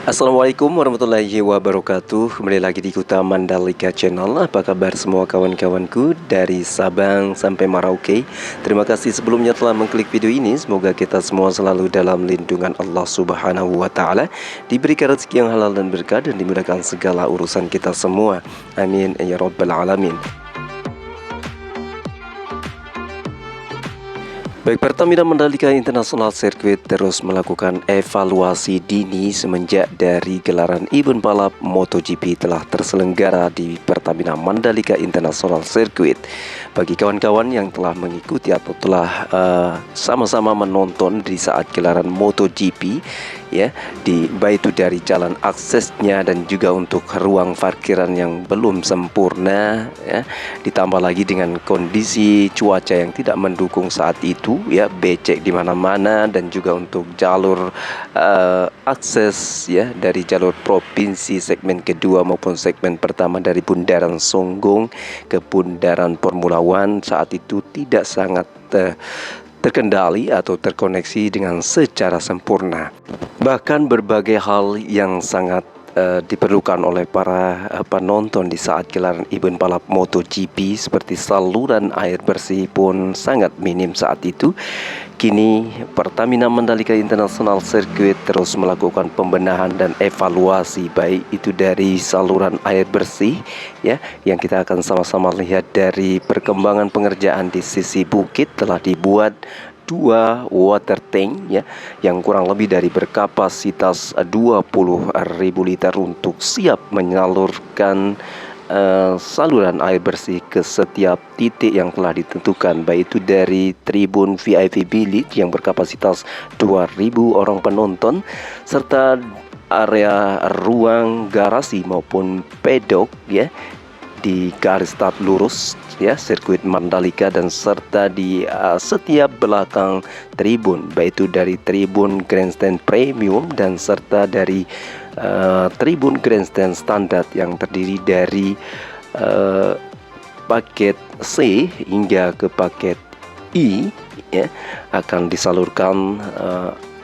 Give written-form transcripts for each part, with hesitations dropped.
Assalamualaikum warahmatullahi wabarakatuh. Kembali lagi di Kuta Mandalika Channel. Apa kabar semua kawan-kawanku dari Sabang sampai Merauke? Terima kasih sebelumnya telah mengklik video ini. Semoga kita semua selalu dalam lindungan Allah Subhanahu wa taala, diberikan rezeki yang halal dan berkah, dan dimudahkan segala urusan kita semua. Amin ya rabbal alamin. Baik, Pertamina Mandalika International Circuit terus melakukan evaluasi dini semenjak dari gelaran event balap MotoGP telah terselenggara di Pertamina Mandalika International Circuit. Bagi kawan-kawan yang telah mengikuti atau telah sama-sama menonton di saat gelaran MotoGP, ya, baik itu dari jalan aksesnya dan juga untuk ruang parkiran yang belum sempurna, ya, ditambah lagi dengan kondisi cuaca yang tidak mendukung saat itu, ya, becek di mana-mana, dan juga untuk jalur akses, ya, dari jalur provinsi segmen kedua maupun segmen pertama dari Bundaran Songgong ke Bundaran Formula One saat itu tidak sangat terkendali atau terkoneksi dengan secara sempurna. Bahkan berbagai hal yang sangat diperlukan oleh para penonton di saat gelaran event balap MotoGP seperti saluran air bersih pun sangat minim saat itu. Kini Pertamina Mandalika International Circuit terus melakukan pembenahan dan evaluasi, baik itu dari saluran air bersih, ya, yang kita akan sama-sama lihat dari perkembangan pengerjaan di sisi bukit. Telah dibuat dua water tank, ya, yang kurang lebih dari berkapasitas 20.000 liter untuk siap menyalurkan saluran air bersih ke setiap titik yang telah ditentukan, baik itu dari tribun VIP Village yang berkapasitas 2.000 orang penonton, serta area ruang garasi maupun pedok, ya, di garis start lurus, ya, sirkuit Mandalika, dan serta di setiap belakang tribun, baik itu dari tribun grandstand premium dan serta dari tribun grandstand standar yang terdiri dari paket C hingga ke paket I, ya, akan disalurkan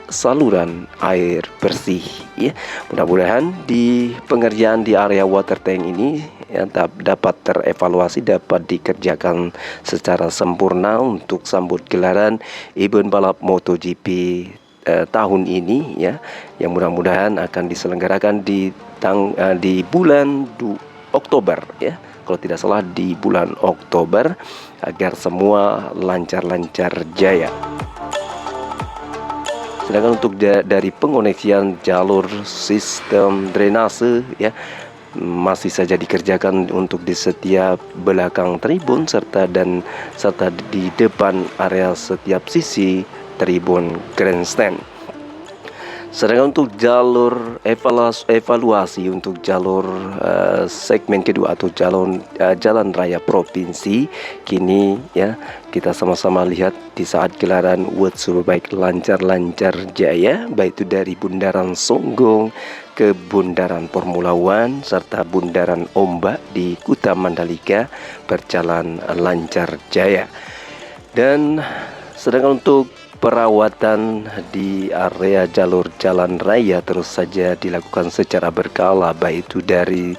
saluran air bersih, ya. Mudah-mudahan di pengerjaan di area water tank ini, ya, dapat terevaluasi, dapat dikerjakan secara sempurna untuk sambut gelaran event balap MotoGP tahun ini, ya, yang mudah-mudahan akan diselenggarakan di bulan Oktober, ya, kalau tidak salah di bulan Oktober, agar semua lancar-lancar jaya. Sedangkan untuk dari pengoneksian jalur sistem drainase, ya, masih saja dikerjakan untuk di setiap belakang tribun serta di depan area setiap sisi tribun grandstand. Sedangkan untuk jalur evaluasi untuk jalur segmen kedua atau jalan raya provinsi, kini, ya, kita sama-sama lihat di saat gelaran World Superbike lancar-lancar jaya, baik itu dari Bundaran Songgong ke Bundaran Formula One serta Bundaran Ombak di Kuta Mandalika berjalan lancar jaya. Dan sedangkan untuk perawatan di area jalur jalan raya terus saja dilakukan secara berkala, baik itu dari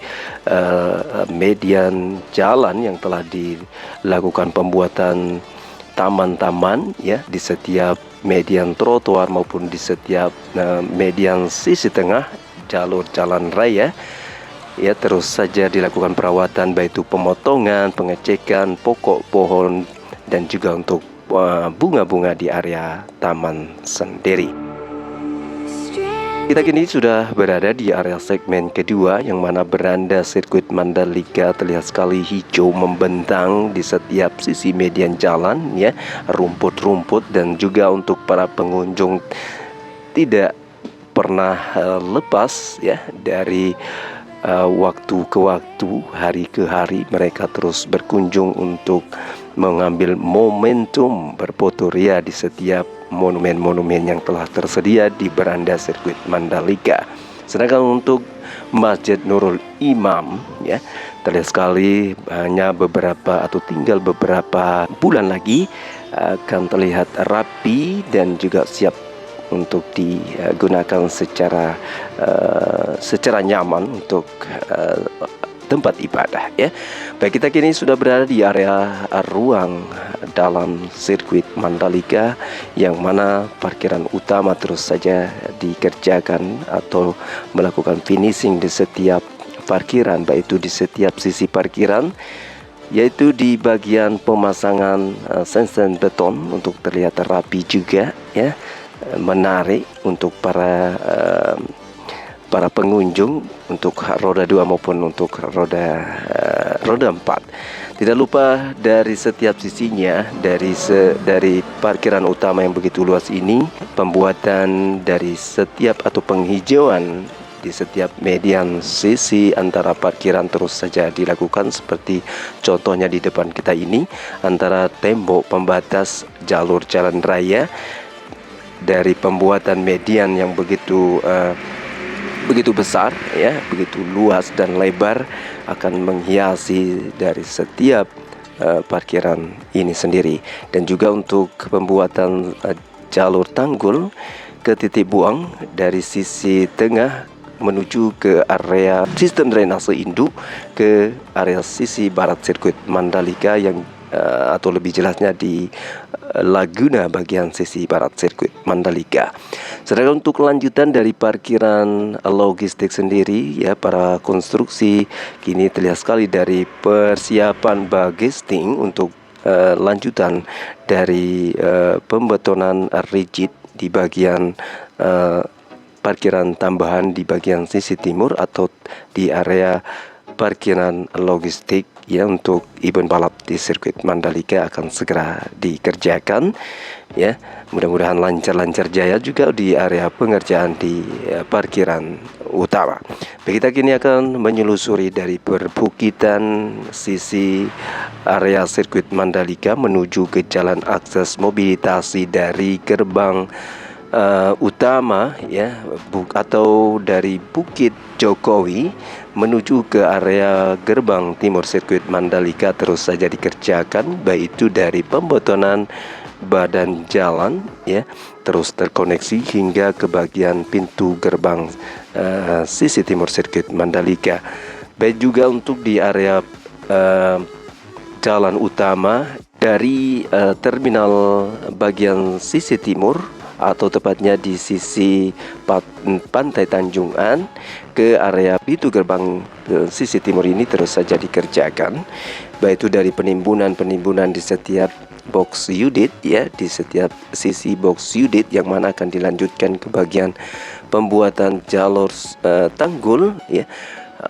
median jalan yang telah dilakukan pembuatan taman-taman, ya, di setiap median trotoar maupun di setiap median sisi tengah jalur jalan raya, ya, terus saja dilakukan perawatan, baik itu pemotongan, pengecekan pokok pohon, dan juga untuk bunga-bunga di area taman sendiri. Kita kini sudah berada di area segmen kedua, yang mana beranda sirkuit Mandalika terlihat sekali hijau membentang di setiap sisi median jalan, ya, rumput-rumput, dan juga untuk para pengunjung tidak pernah lepas, ya, dari waktu ke waktu, hari ke hari mereka terus berkunjung untuk mengambil momentum berfoto ria di setiap monumen-monumen yang telah tersedia di beranda sirkuit Mandalika. Sedangkan untuk Masjid Nurul Imam, ya, terlihat sekali hanya beberapa atau tinggal beberapa bulan lagi akan terlihat rapi dan juga siap untuk digunakan secara nyaman untuk tempat ibadah ya. Baik, kita kini sudah berada di area ruang dalam sirkuit Mandalika, yang mana parkiran utama terus saja dikerjakan atau melakukan finishing di setiap parkiran, baik itu di setiap sisi parkiran, yaitu di bagian pemasangan sensen beton untuk terlihat rapi juga ya, menarik untuk para pengunjung untuk roda 2 maupun untuk roda 4. Tidak lupa dari setiap sisinya, dari parkiran utama yang begitu luas ini, pembuatan dari setiap atau penghijauan di setiap median sisi antara parkiran terus saja dilakukan, seperti contohnya di depan kita ini, antara tembok pembatas jalur jalan raya, dari pembuatan median yang begitu besar ya, begitu luas dan lebar, akan menghiasi dari setiap parkiran ini sendiri. Dan juga untuk pembuatan jalur tanggul ke titik buang dari sisi tengah menuju ke area sistem drainase induk ke area sisi barat sirkuit Mandalika, yang atau lebih jelasnya di Laguna bagian sisi barat sirkuit Mandalika. Sedangkan untuk kelanjutan dari parkiran logistik sendiri ya, para konstruksi kini terlihat sekali dari persiapan bagesting untuk lanjutan dari pembetonan rigid di bagian parkiran tambahan di bagian sisi timur atau di area parkiran logistik ya, untuk event balap di sirkuit Mandalika akan segera dikerjakan ya. Mudah-mudahan lancar jaya juga di area pengerjaan di parkiran utama. Kita kini akan menyelusuri dari perbukitan sisi area sirkuit Mandalika menuju ke jalan akses mobilitasi dari gerbang utama ya, atau dari Bukit Jokowi menuju ke area gerbang timur sirkuit Mandalika terus saja dikerjakan, baik itu dari pembotonan badan jalan ya, terus terkoneksi hingga ke bagian pintu gerbang sisi timur sirkuit Mandalika. Baik juga untuk di area jalan utama dari terminal bagian sisi timur, atau tepatnya di sisi Pantai Tanjungan ke area pintu gerbang sisi timur ini terus saja dikerjakan, baik itu dari penimbunan di setiap box unit ya, di setiap sisi box unit, yang mana akan dilanjutkan ke bagian pembuatan jalur tanggul ya,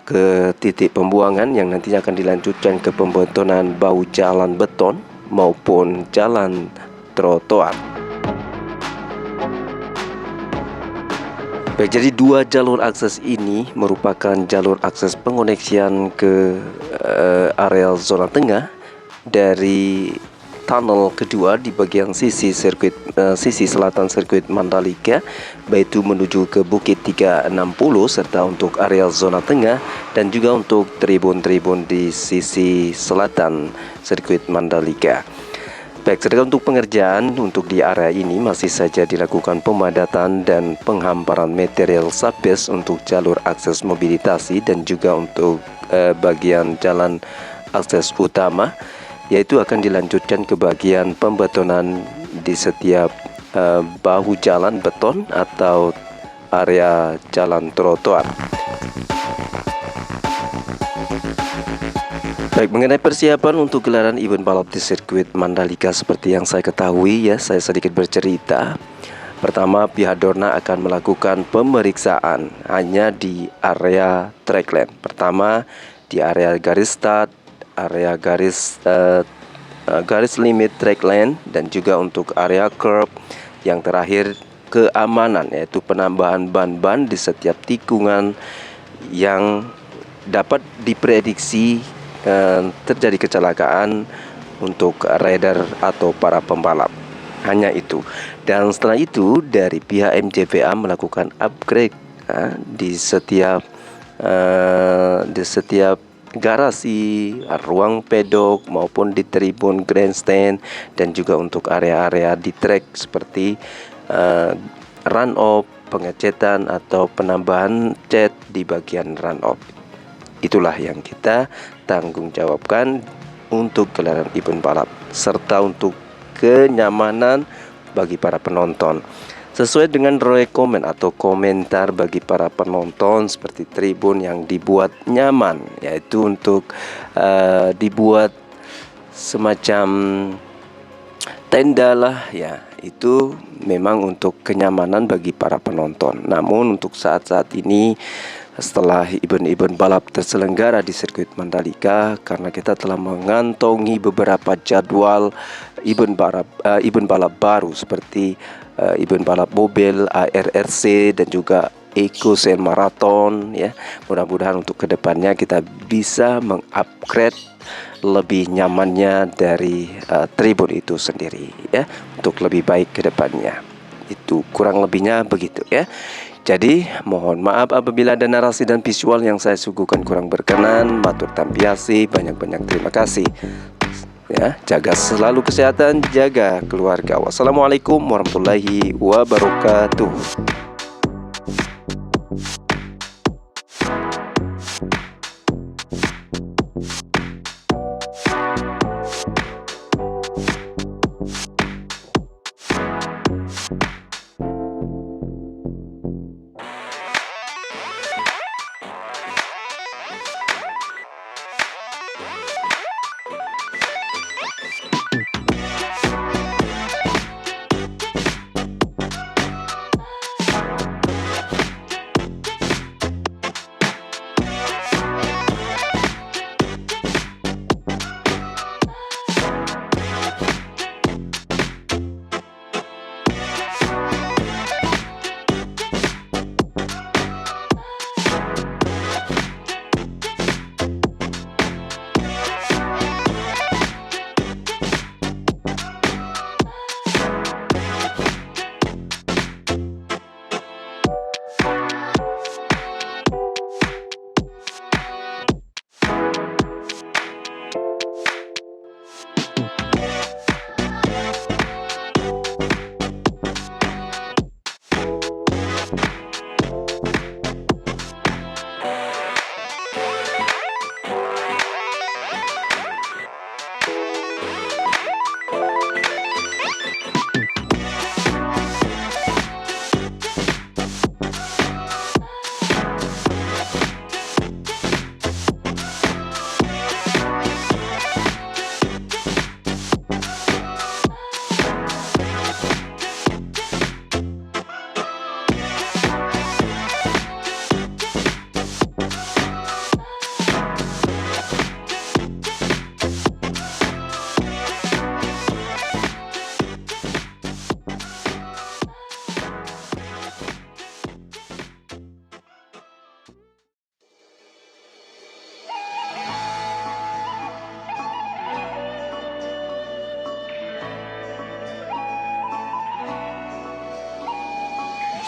ke titik pembuangan, yang nantinya akan dilanjutkan ke pembotonan bahu jalan beton maupun jalan trotoar. Baik, jadi dua jalur akses ini merupakan jalur akses pengoneksian ke area zona tengah dari tunnel kedua di bagian sisi selatan sirkuit Mandalika, baik itu menuju ke Bukit 360 serta untuk area zona tengah, dan juga untuk tribun-tribun di sisi selatan sirkuit Mandalika. Baik, sedangkan untuk pengerjaan untuk di area ini masih saja dilakukan pemadatan dan penghamparan material subbase untuk jalur akses mobilitasi dan juga untuk bagian jalan akses utama, yaitu akan dilanjutkan ke bagian pembetonan di setiap bahu jalan beton atau area jalan trotoar. Baik, mengenai persiapan untuk gelaran event balap di sirkuit Mandalika seperti yang saya ketahui ya, saya sedikit bercerita. Pertama, pihak Dorna akan melakukan pemeriksaan hanya di area trackline. Pertama, di area garis start, area garis limit trackline, dan juga untuk area curb. Yang terakhir, keamanan, yaitu penambahan ban-ban di setiap tikungan yang dapat diprediksi terjadi kecelakaan untuk rider atau para pembalap. Hanya itu. Dan setelah itu dari pihak MJVA melakukan upgrade di setiap garasi, ruang pedok maupun di tribun grandstand, dan juga untuk area-area di track seperti run off, pengecetan atau penambahan cat di bagian run off. Itulah yang kita tanggung jawabkan untuk gelaran event balap serta untuk kenyamanan bagi para penonton. Sesuai dengan rekomen atau komentar bagi para penonton seperti tribun yang dibuat nyaman, yaitu untuk dibuat semacam tenda lah ya, itu memang untuk kenyamanan bagi para penonton. Namun untuk saat-saat ini setelah event-event balap terselenggara di sirkuit Mandalika, karena kita telah mengantongi beberapa jadwal event balap baru seperti event balap mobil ARRC dan juga Eco Sail Marathon ya. Mudah-mudahan untuk kedepannya kita bisa mengupgrade lebih nyamannya dari tribun itu sendiri ya, untuk lebih baik kedepannya. Itu kurang lebihnya begitu ya. Jadi mohon maaf apabila ada narasi dan visual yang saya suguhkan kurang berkenan. Matur tambiasi, banyak-banyak terima kasih. Ya, jaga selalu kesehatan, jaga keluarga. Wassalamualaikum warahmatullahi wabarakatuh.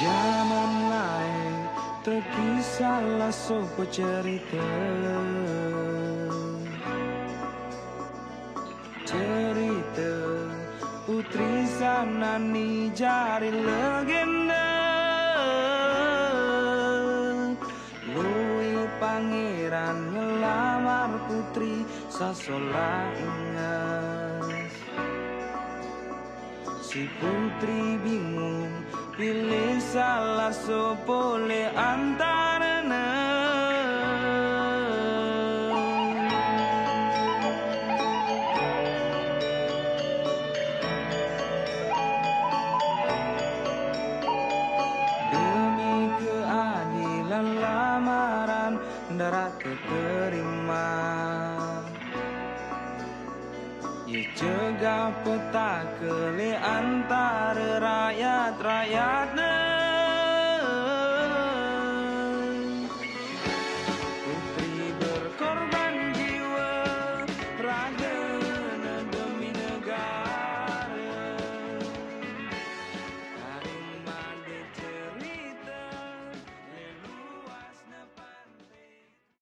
Zaman lain terkisahlah sebuah cerita, cerita putri Sanani jari legenda. Lui pangeran ngelamar putri sasola ingat. Si putri bingung pilih salah sepole antarana. Demi keadilan lamaran darat keterima, ia cegah petaka antara rakyat-rakyat.